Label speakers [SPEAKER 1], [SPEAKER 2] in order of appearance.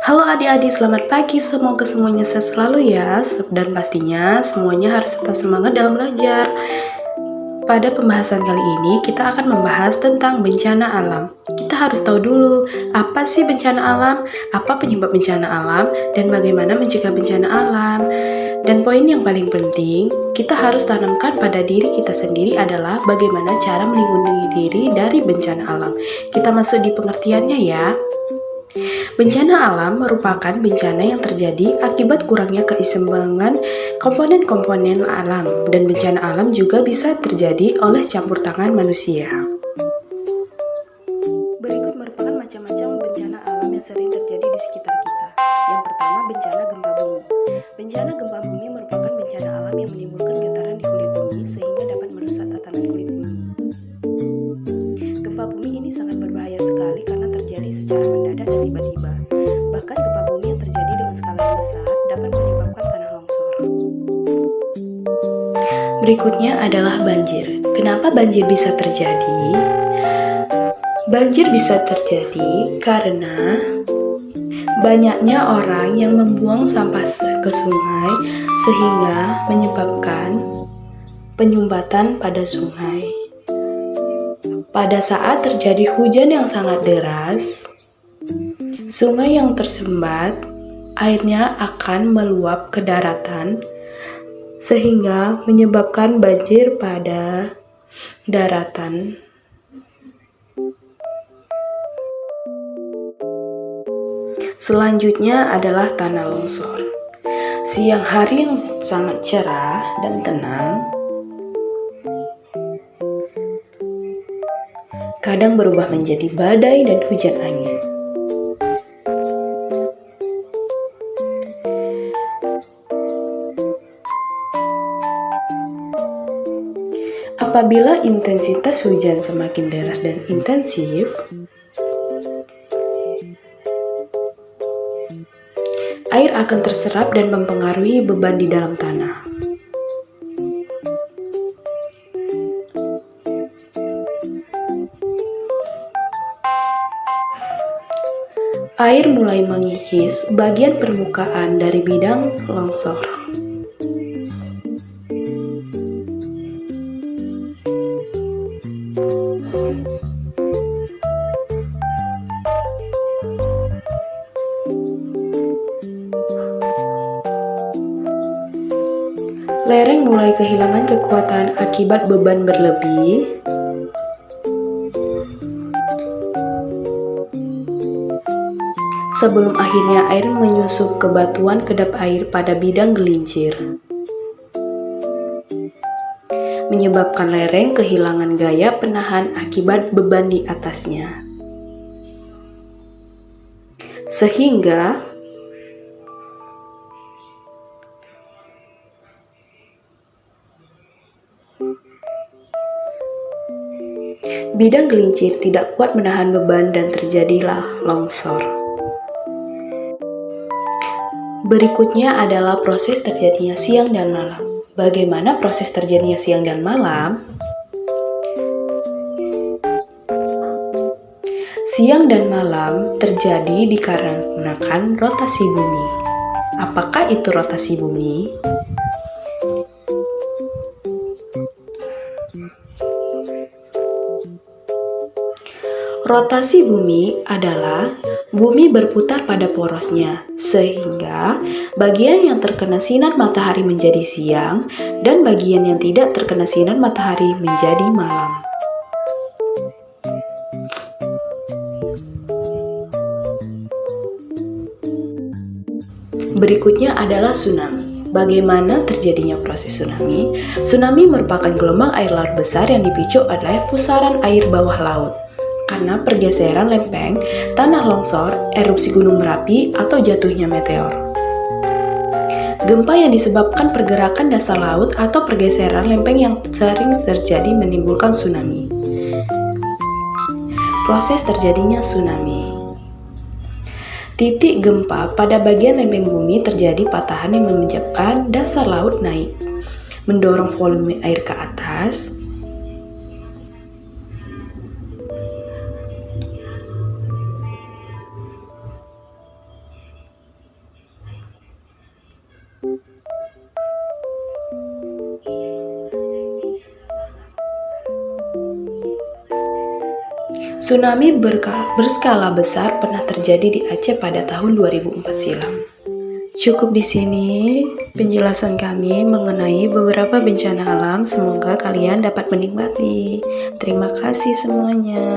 [SPEAKER 1] Halo adik-adik, selamat pagi. Semoga semuanya sehat selalu ya. Dan pastinya semuanya harus tetap semangat dalam belajar. Pada pembahasan kali ini, kita akan membahas tentang bencana alam. Kita harus tahu dulu, apa sih bencana alam, apa penyebab bencana alam, dan bagaimana mencegah bencana alam. Dan poin yang paling penting, kita harus tanamkan pada diri kita sendiri adalah bagaimana cara melindungi diri dari bencana alam. Kita masuk di pengertiannya ya. Bencana alam merupakan bencana yang terjadi akibat kurangnya keseimbangan komponen-komponen alam, dan bencana alam juga bisa terjadi oleh campur tangan manusia. Berikut merupakan macam-macam bencana alam yang sering terjadi di sekitar kita. Yang pertama, bencana gempa bumi. Bencana gempa bumi merupakan bencana alam yang menimbulkan getaran di kulit bumi sehingga dapat merusak tatanan kulit bumi. Gempa bumi ini sangat berbahaya sekali karena terjadi secara mendadak dan tiba-tiba. Bahkan gempa bumi yang terjadi dengan skala yang besar dapat menyebabkan tanah longsor. Berikutnya adalah banjir. Kenapa banjir bisa terjadi? Banjir bisa terjadi karena banyaknya orang yang membuang sampah ke sungai sehingga menyebabkan penyumbatan pada sungai. Pada saat terjadi hujan yang sangat deras, sungai yang tersumbat, airnya akan meluap ke daratan sehingga menyebabkan banjir pada daratan. Selanjutnya adalah tanah longsor. Siang hari yang sangat cerah dan tenang kadang berubah menjadi badai dan hujan angin. Apabila intensitas hujan semakin deras dan intensif, air akan terserap dan mempengaruhi beban di dalam tanah. Air mulai mengikis bagian permukaan dari bidang longsor. Lereng mulai kehilangan kekuatan akibat beban berlebih. Sebelum akhirnya air menyusup ke batuan kedap air pada bidang gelincir, menyebabkan lereng kehilangan gaya penahan akibat beban di atasnya. Sehingga bidang gelincir tidak kuat menahan beban dan terjadilah longsor. Berikutnya adalah proses terjadinya siang dan malam. Bagaimana proses terjadinya siang dan malam? Siang dan malam terjadi dikarenakan rotasi bumi. Apakah itu rotasi bumi? Rotasi bumi adalah bumi berputar pada porosnya, sehingga bagian yang terkena sinar matahari menjadi siang dan bagian yang tidak terkena sinar matahari menjadi malam. Berikutnya adalah tsunami. Bagaimana terjadinya proses tsunami? Tsunami merupakan gelombang air laut besar yang dipicu oleh pusaran air bawah laut karena pergeseran lempeng, tanah longsor, erupsi gunung berapi, atau jatuhnya meteor. Gempa yang disebabkan pergerakan dasar laut atau pergeseran lempeng yang sering terjadi menimbulkan tsunami. Proses terjadinya tsunami. Titik gempa pada bagian lempeng bumi terjadi patahan yang menyebabkan dasar laut naik, mendorong volume air ke atas. Tsunami berskala besar pernah terjadi di Aceh pada tahun 2004 silam. Cukup di sini penjelasan kami mengenai beberapa bencana alam. Semoga kalian dapat menikmati. Terima kasih semuanya.